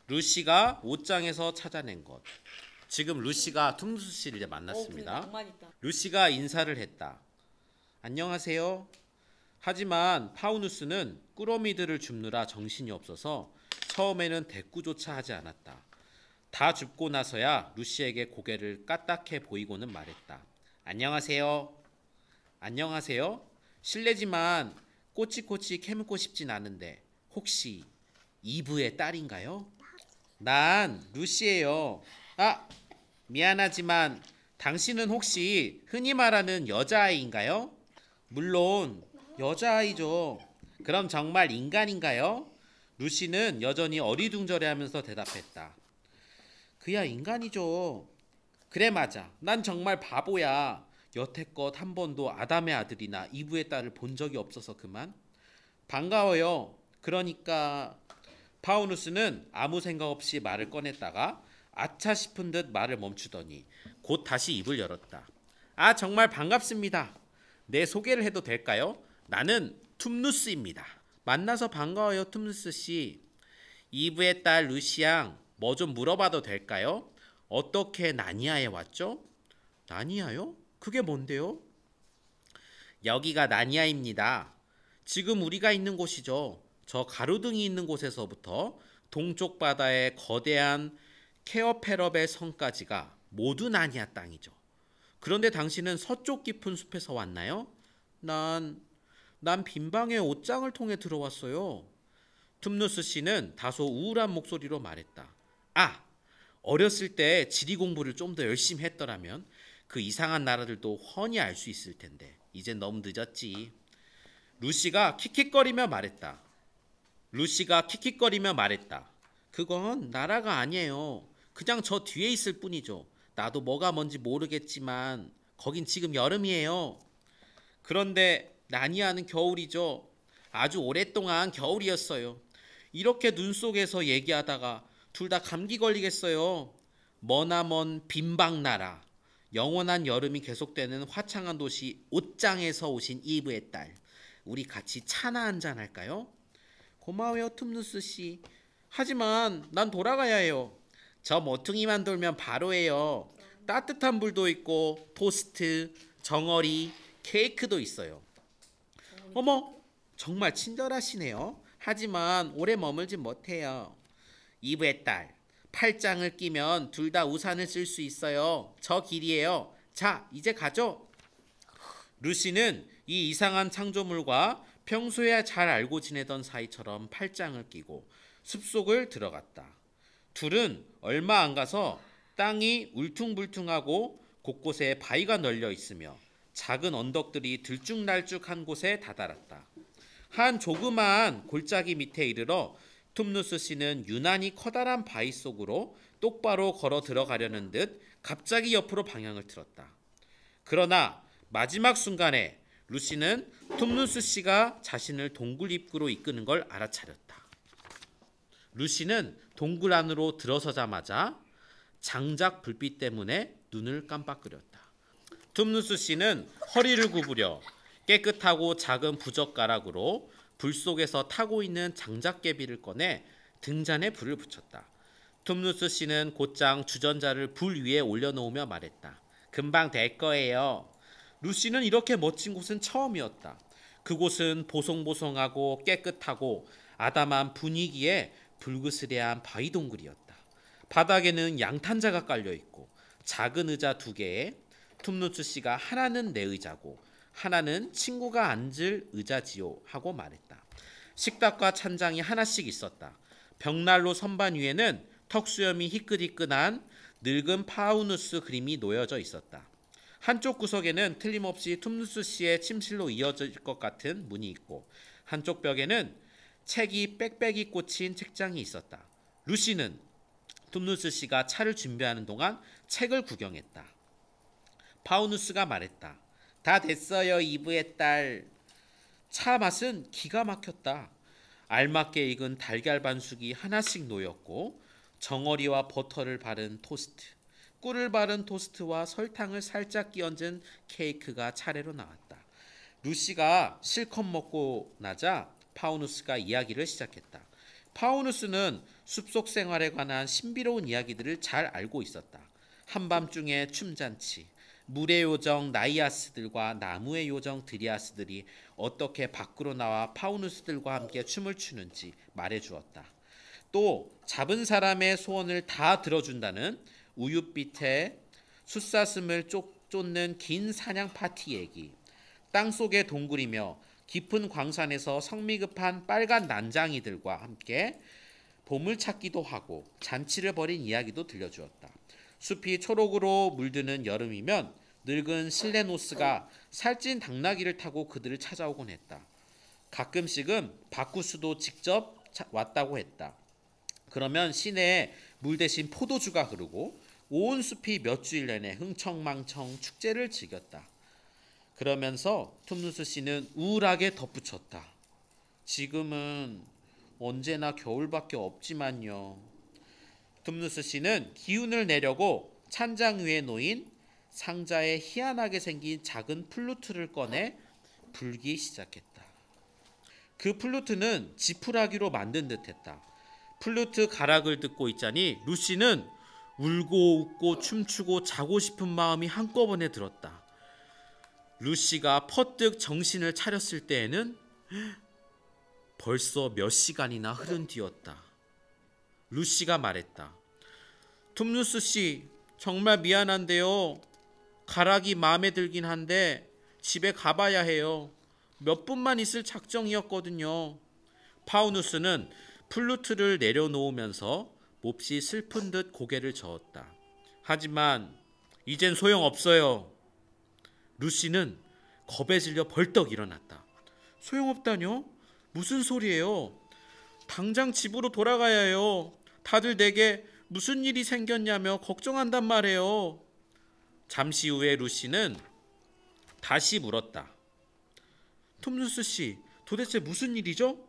루시가 옷장에서 찾아낸 것. 지금 루시가 툼누스 씨를 이제 근데 만났습니다. 낭만 있다. 루시가 인사를 했다. 안녕하세요. 하지만 파우누스는 꾸러미들을 줍느라 정신이 없어서 처음에는 대꾸조차 하지 않았다. 다 줍고 나서야 루시에게 고개를 까딱해 보이고는 말했다. 안녕하세요. 안녕하세요. 실례지만 꼬치꼬치 캐묻고 싶진 않은데 혹시 이브의 딸인가요? 난 루시예요. 아, 미안하지만 당신은 혹시 흔히 말하는 여자아이인가요? 물론 여자아이죠. 그럼 정말 인간인가요? 루시는 여전히 어리둥절해하면서 대답했다. 그야 인간이죠. 그래 맞아. 난 정말 바보야. 여태껏 한 번도 아담의 아들이나 이브의 딸을 본 적이 없어서 그만. 반가워요. 그러니까 파우누스는 아무 생각 없이 말을 꺼냈다가 아차 싶은 듯 말을 멈추더니 곧 다시 입을 열었다. 아 정말 반갑습니다. 내 소개를 해도 될까요? 나는 툼누스입니다. 만나서 반가워요 툼누스 씨. 이브의 딸 루시양 뭐 좀 물어봐도 될까요? 어떻게 나니아에 왔죠? 나니아요? 그게 뭔데요? 여기가 나니아입니다. 지금 우리가 있는 곳이죠. 저 가로등이 있는 곳에서부터 동쪽 바다의 거대한 케어페럽의 성까지가 모두 나니아 땅이죠. 그런데 당신은 서쪽 깊은 숲에서 왔나요? 난 빈방의 옷장을 통해 들어왔어요. 툼누스 씨는 다소 우울한 목소리로 말했다. 아, 어렸을 때 지리 공부를 좀 더 열심히 했더라면 그 이상한 나라들도 훤히 알 수 있을 텐데 이젠 너무 늦었지. 루시가 킥킥거리며 말했다. 루시가 킥킥거리며 말했다. 그건 나라가 아니에요. 그냥 저 뒤에 있을 뿐이죠. 나도 뭐가 뭔지 모르겠지만 거긴 지금 여름이에요. 그런데 나니아는 겨울이죠. 아주 오랫동안 겨울이었어요. 이렇게 눈 속에서 얘기하다가 둘 다 감기 걸리겠어요. 머나먼 빈방나라. 영원한 여름이 계속되는 화창한 도시 옷장에서 오신 이브의 딸. 우리 같이 차나 한잔 할까요? 고마워요 툼누스 씨. 하지만 난 돌아가야 해요. 저 모퉁이만 돌면 바로예요. 따뜻한 물도 있고 토스트, 정어리, 케이크도 있어요. 어머, 정말 친절하시네요. 하지만 오래 머물진 못해요. 이브의 딸, 팔짱을 끼면 둘 다 우산을 쓸 수 있어요. 저 길이에요. 자, 이제 가죠. 루시는 이 이상한 창조물과 평소에 잘 알고 지내던 사이처럼 팔짱을 끼고 숲속을 들어갔다. 둘은 얼마 안 가서 땅이 울퉁불퉁하고 곳곳에 바위가 널려 있으며 작은 언덕들이 들쭉날쭉한 곳에 다다랐다. 한 조그마한 골짜기 밑에 이르러 툼누스 씨는 유난히 커다란 바위 속으로 똑바로 걸어 들어가려는 듯 갑자기 옆으로 방향을 틀었다. 그러나 마지막 순간에 루시는 툼누스 씨가 자신을 동굴 입구로 이끄는 걸 알아차렸다. 루시는 동굴 안으로 들어서자마자 장작 불빛 때문에 눈을 깜빡거렸다. 툼누스 씨는 허리를 구부려 깨끗하고 작은 부젓가락으로 불 속에서 타고 있는 장작개비를 꺼내 등잔에 불을 붙였다. 툼누스 씨는 곧장 주전자를 불 위에 올려놓으며 말했다. 금방 될 거예요. 루시는 이렇게 멋진 곳은 처음이었다. 그곳은 보송보송하고 깨끗하고 아담한 분위기에 불그스레한 바위 동굴이었다. 바닥에는 양탄자가 깔려있고 작은 의자 두 개에 툼누스 씨가 하나는 내 의자고 하나는 친구가 앉을 의자지요 하고 말했다. 식탁과 찬장이 하나씩 있었다. 벽난로 선반 위에는 턱수염이 희끗희끗한 늙은 파우누스 그림이 놓여져 있었다. 한쪽 구석에는 틀림없이 툼누스 씨의 침실로 이어질 것 같은 문이 있고 한쪽 벽에는 책이 빽빽이 꽂힌 책장이 있었다. 루시는 툼누스 씨가 차를 준비하는 동안 책을 구경했다. 파우누스가 말했다. 다 됐어요 이브의 딸. 차 맛은 기가 막혔다. 알맞게 익은 달걀 반숙이 하나씩 놓였고 정어리와 버터를 바른 토스트, 꿀을 바른 토스트와 설탕을 살짝 끼얹은 케이크가 차례로 나왔다. 루시가 실컷 먹고 나자 파우누스가 이야기를 시작했다. 파우누스는 숲속 생활에 관한 신비로운 이야기들을 잘 알고 있었다. 한밤중에 춤잔치, 물의 요정 나이아스들과 나무의 요정 드리아스들이 어떻게 밖으로 나와 파우누스들과 함께 춤을 추는지 말해주었다. 또 잡은 사람의 소원을 다 들어준다는 우윳빛에 숫사슴을 쫓는 긴 사냥 파티 얘기, 땅속의 동굴이며 깊은 광산에서 성미급한 빨간 난장이들과 함께 보물찾기도 하고 잔치를 벌인 이야기도 들려주었다. 숲이 초록으로 물드는 여름이면 늙은 실레노스가 살찐 당나귀를 타고 그들을 찾아오곤 했다. 가끔씩은 바쿠스도 직접 왔다고 했다. 그러면 시내에 물 대신 포도주가 흐르고 온 숲이 몇 주일 내내 흥청망청 축제를 즐겼다. 그러면서 툼누스 씨는 우울하게 덧붙였다. 지금은 언제나 겨울밖에 없지만요. 툼누스 씨는 기운을 내려고 찬장 위에 놓인 상자에 희한하게 생긴 작은 플루트를 꺼내 불기 시작했다. 그 플루트는 지푸라기로 만든 듯했다. 플루트 가락을 듣고 있자니 루시는 울고 웃고 춤추고 자고 싶은 마음이 한꺼번에 들었다. 루시가 퍼뜩 정신을 차렸을 때에는 벌써 몇 시간이나 흐른 뒤였다. 루시가 말했다. 툼누스 씨, 정말 미안한데요. 가락이 마음에 들긴 한데 집에 가봐야 해요. 몇 분만 있을 작정이었거든요. 파우누스는 플루트를 내려놓으면서 몹시 슬픈 듯 고개를 저었다. 하지만 이젠 소용없어요. 루시는 겁에 질려 벌떡 일어났다. 소용없다뇨? 무슨 소리예요? 당장 집으로 돌아가야 해요. 다들 내게 무슨 일이 생겼냐며 걱정한단 말이에요. 잠시 후에 루시는 다시 물었다. 톰누스 씨, 도대체 무슨 일이죠?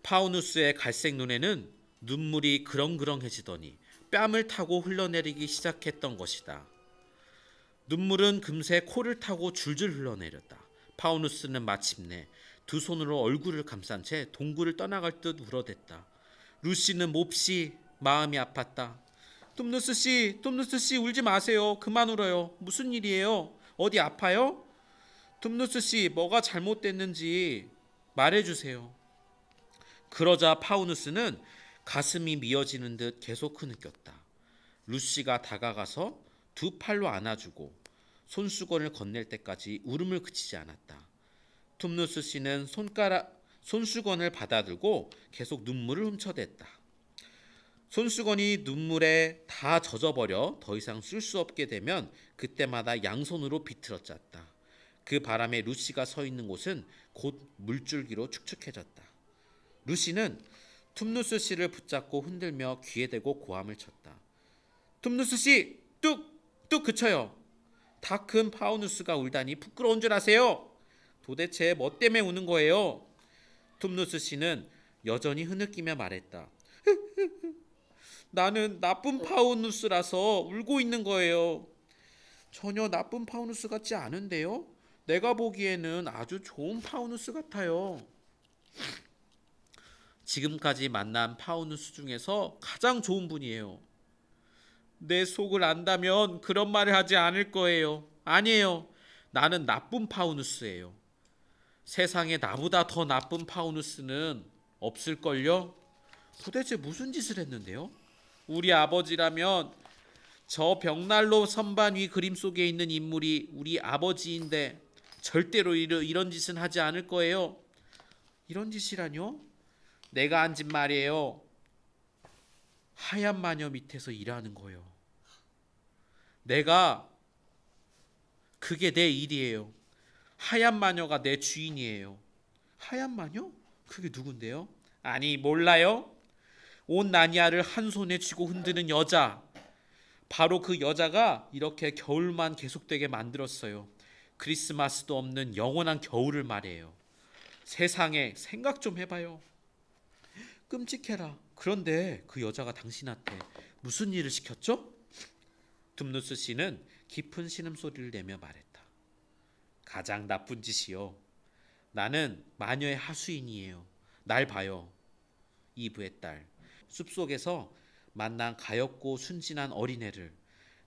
파우누스의 갈색 눈에는 눈물이 그렁그렁해지더니 뺨을 타고 흘러내리기 시작했던 것이다. 눈물은 금세 코를 타고 줄줄 흘러내렸다. 파우누스는 마침내 두 손으로 얼굴을 감싼 채 동굴을 떠나갈 듯 울어댔다. 루시는 몹시 마음이 아팠다. 톰누스 씨 울지 마세요. 그만 울어요. 무슨 일이에요? 어디 아파요? 톰누스 씨 뭐가 잘못됐는지 말해주세요. 그러자 파우누스는 가슴이 미어지는 듯 계속 흐느꼈다. 루시가 다가가서 두 팔로 안아주고 손수건을 건넬 때까지 울음을 그치지 않았다. 툼누스 씨는 손수건을 받아들고 계속 눈물을 훔쳐댔다. 손수건이 눈물에 다 젖어버려 더 이상 쓸 수 없게 되면 그때마다 양손으로 비틀어짰다. 그 바람에 루시가 서 있는 곳은 곧 물줄기로 축축해졌다. 루시는 툼누스 씨를 붙잡고 흔들며 귀에 대고 고함을 쳤다. 툼누스 씨, 뚝 그쳐요. 다 큰 파우누스가 울다니 부끄러운 줄 아세요? 도대체 뭐 때문에 우는 거예요? 툼누스 씨는 여전히 흐느끼며 말했다. 나는 나쁜 파우누스라서 울고 있는 거예요. 전혀 나쁜 파우누스 같지 않은데요? 내가 보기에는 아주 좋은 파우누스 같아요. 지금까지 만난 파우누스 중에서 가장 좋은 분이에요. 내 속을 안다면 그런 말을 하지 않을 거예요. 아니에요. 나는 나쁜 파우누스예요. 세상에 나보다 더 나쁜 파우누스는 없을걸요? 도대체 무슨 짓을 했는데요? 우리 아버지라면 저 벽난로 선반 위 그림 속에 있는 인물이 우리 아버지인데 절대로 이런 짓은 하지 않을 거예요. 이런 짓이라뇨? 내가 한 짓 말이에요. 하얀 마녀 밑에서 일하는 거예요. 그게 내 일이에요. 하얀 마녀가 내 주인이에요. 하얀 마녀? 그게 누군데요? 아니 몰라요? 온 나니아를 한 손에 쥐고 흔드는 여자. 바로 그 여자가 이렇게 겨울만 계속되게 만들었어요. 크리스마스도 없는 영원한 겨울을 말이에요. 세상에 생각 좀 해봐요. 끔찍해라. 그런데 그 여자가 당신한테 무슨 일을 시켰죠? 둠누스 씨는 깊은 신음소리를 내며 말했다. 가장 나쁜 짓이요. 나는 마녀의 하수인이에요. 날 봐요. 이브의 딸. 숲속에서 만난 가엾고 순진한 어린애를,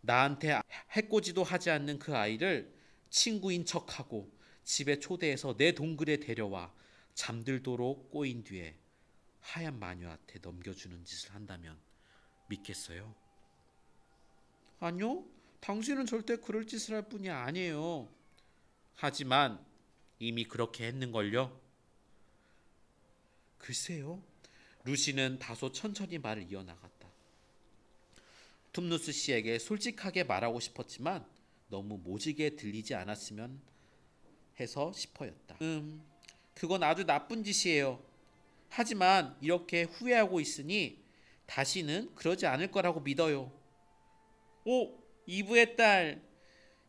나한테 해코지도 하지 않는 그 아이를 친구인 척하고 집에 초대해서 내 동굴에 데려와 잠들도록 꼬인 뒤에 하얀 마녀한테 넘겨주는 짓을 한다면 믿겠어요? 아니요. 당신은 절대 그럴 짓을 할 뿐이 아니에요. 하지만 이미 그렇게 했는걸요. 글쎄요. 루시는 다소 천천히 말을 이어나갔다. 툼누스 씨에게 솔직하게 말하고 싶었지만 너무 모지게 들리지 않았으면 해서 싶어였다. 그건 아주 나쁜 짓이에요. 하지만 이렇게 후회하고 있으니 다시는 그러지 않을 거라고 믿어요. 오, 이브의 딸,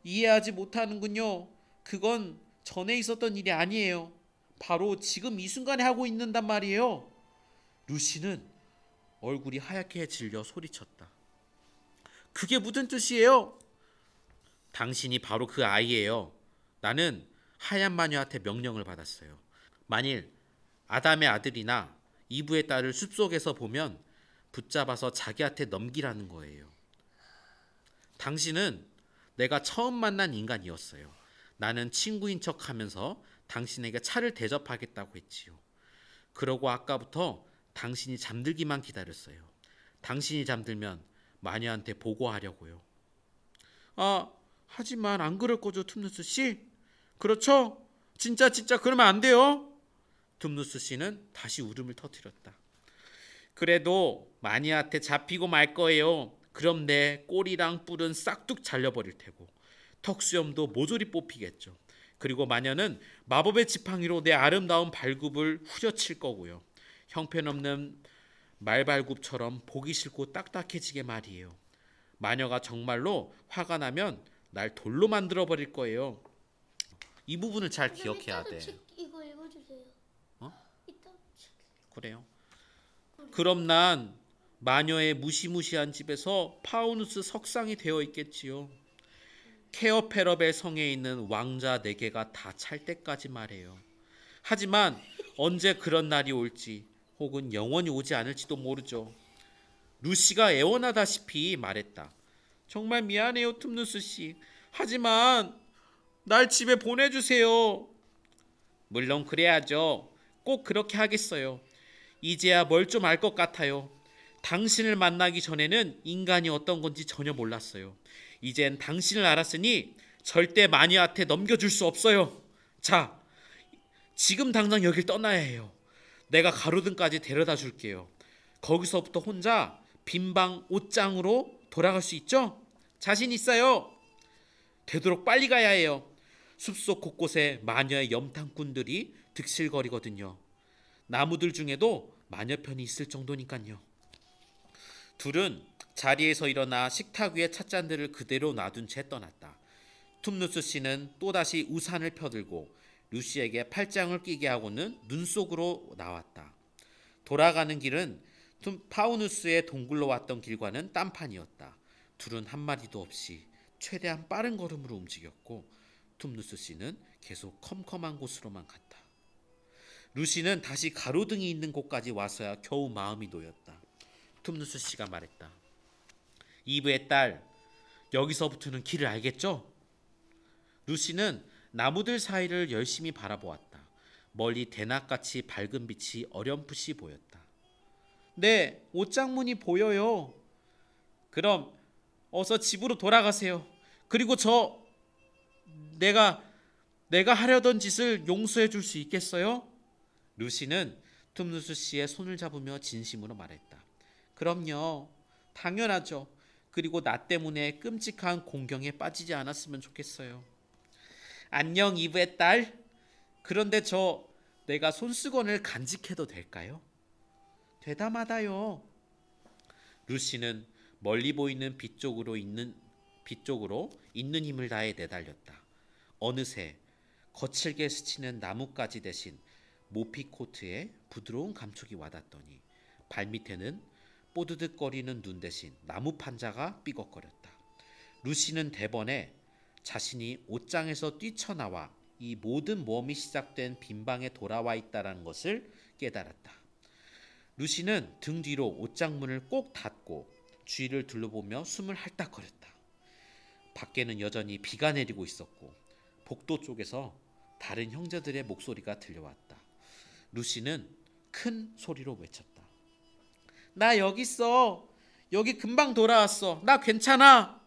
이해하지 못하는군요. 그건 전에 있었던 일이 아니에요. 바로 지금 이 순간에 하고 있는단 말이에요. 루시는 얼굴이 하얗게 질려 소리쳤다. 그게 무슨 뜻이에요? 당신이 바로 그 아이예요. 나는 하얀 마녀한테 명령을 받았어요. 만일 아담의 아들이나 이브의 딸을 숲속에서 보면 붙잡아서 자기한테 넘기라는 거예요. 당신은 내가 처음 만난 인간이었어요. 나는 친구인 척하면서 당신에게 차를 대접하겠다고 했지요. 그러고 아까부터 당신이 잠들기만 기다렸어요. 당신이 잠들면 마녀한테 보고하려고요. 하지만 안 그럴 거죠, 툼누스 씨? 그렇죠? 진짜 그러면 안 돼요. 툼누스 씨는 다시 울음을 터뜨렸다. 그래도 마녀한테 잡히고 말 거예요. 그럼 내 꼬리랑 뿔은 싹둑 잘려버릴 테고 턱수염도 모조리 뽑히겠죠. 그리고 마녀는 마법의 지팡이로 내 아름다운 발굽을 후려칠 거고요. 형편없는 말발굽처럼 보기 싫고 딱딱해지게 말이에요. 마녀가 정말로 화가 나면 날 돌로 만들어버릴 거예요. 이 부분을 잘 기억해야 돼. 이거 읽어주세요. 이따 그래요. 그럼 난 마녀의 무시무시한 집에서 파우누스 석상이 되어 있겠지요. 케어페러벨 성에 있는 왕자 4개가 다 찰 때까지 말해요. 하지만 언제 그런 날이 올지 혹은 영원히 오지 않을지도 모르죠. 루시가 애원하다시피 말했다. 정말 미안해요, 툼누스 씨. 하지만 날 집에 보내주세요. 물론 그래야죠. 꼭 그렇게 하겠어요. 이제야 뭘 좀 알 것 같아요. 당신을 만나기 전에는 인간이 어떤 건지 전혀 몰랐어요. 이젠 당신을 알았으니 절대 마녀한테 넘겨줄 수 없어요. 자, 지금 당장 여길 떠나야 해요. 내가 가로등까지 데려다 줄게요. 거기서부터 혼자 빈방 옷장으로 돌아갈 수 있죠? 자신 있어요. 되도록 빨리 가야 해요. 숲속 곳곳에 마녀의 염탐꾼들이 득실거리거든요. 나무들 중에도 마녀편이 있을 정도니까요. 둘은 자리에서 일어나 식탁 위에 찻잔들을 그대로 놔둔 채 떠났다. 툼누스 씨는 또다시 우산을 펴들고 루시에게 팔짱을 끼게 하고는 눈 속으로 나왔다. 돌아가는 길은 파우누스의 동굴로 왔던 길과는 딴판이었다. 둘은 한마디도 없이 최대한 빠른 걸음으로 움직였고 툼누스 씨는 계속 컴컴한 곳으로만 갔다. 루시는 다시 가로등이 있는 곳까지 와서야 겨우 마음이 놓였다. 툼누스 씨가 말했다. 이브의 딸, 여기서부터는 길을 알겠죠? 루시는 나무들 사이를 열심히 바라보았다. 멀리 대낮같이 밝은 빛이 어렴풋이 보였다. 네, 옷장문이 보여요. 그럼 어서 집으로 돌아가세요. 그리고 내가 하려던 짓을 용서해 줄 수 있겠어요? 루시는 툼누스 씨의 손을 잡으며 진심으로 말했다. 그럼요. 당연하죠. 그리고 나 때문에 끔찍한 공경에 빠지지 않았으면 좋겠어요. 안녕, 이브의 딸. 그런데 내가 손수건을 간직해도 될까요? 되다마다요. 루시는 멀리 보이는 빛 쪽으로 있는 힘을 다해 내달렸다. 어느새 거칠게 스치는 나뭇가지 대신 모피 코트에 부드러운 감촉이 와닿더니 발밑에는 뽀드득거리는 눈 대신 나무 판자가 삐걱거렸다. 루시는 대번에 자신이 옷장에서 뛰쳐나와 이 모든 모험이 시작된 빈방에 돌아와 있다는 것을 깨달았다. 루시는 등 뒤로 옷장문을 꼭 닫고 주위를 둘러보며 숨을 헐떡거렸다. 밖에는 여전히 비가 내리고 있었고 복도 쪽에서 다른 형제들의 목소리가 들려왔다. 루시는 큰 소리로 외쳤다. 나 여기 있어. 여기 금방 돌아왔어. 나 괜찮아.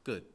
끝.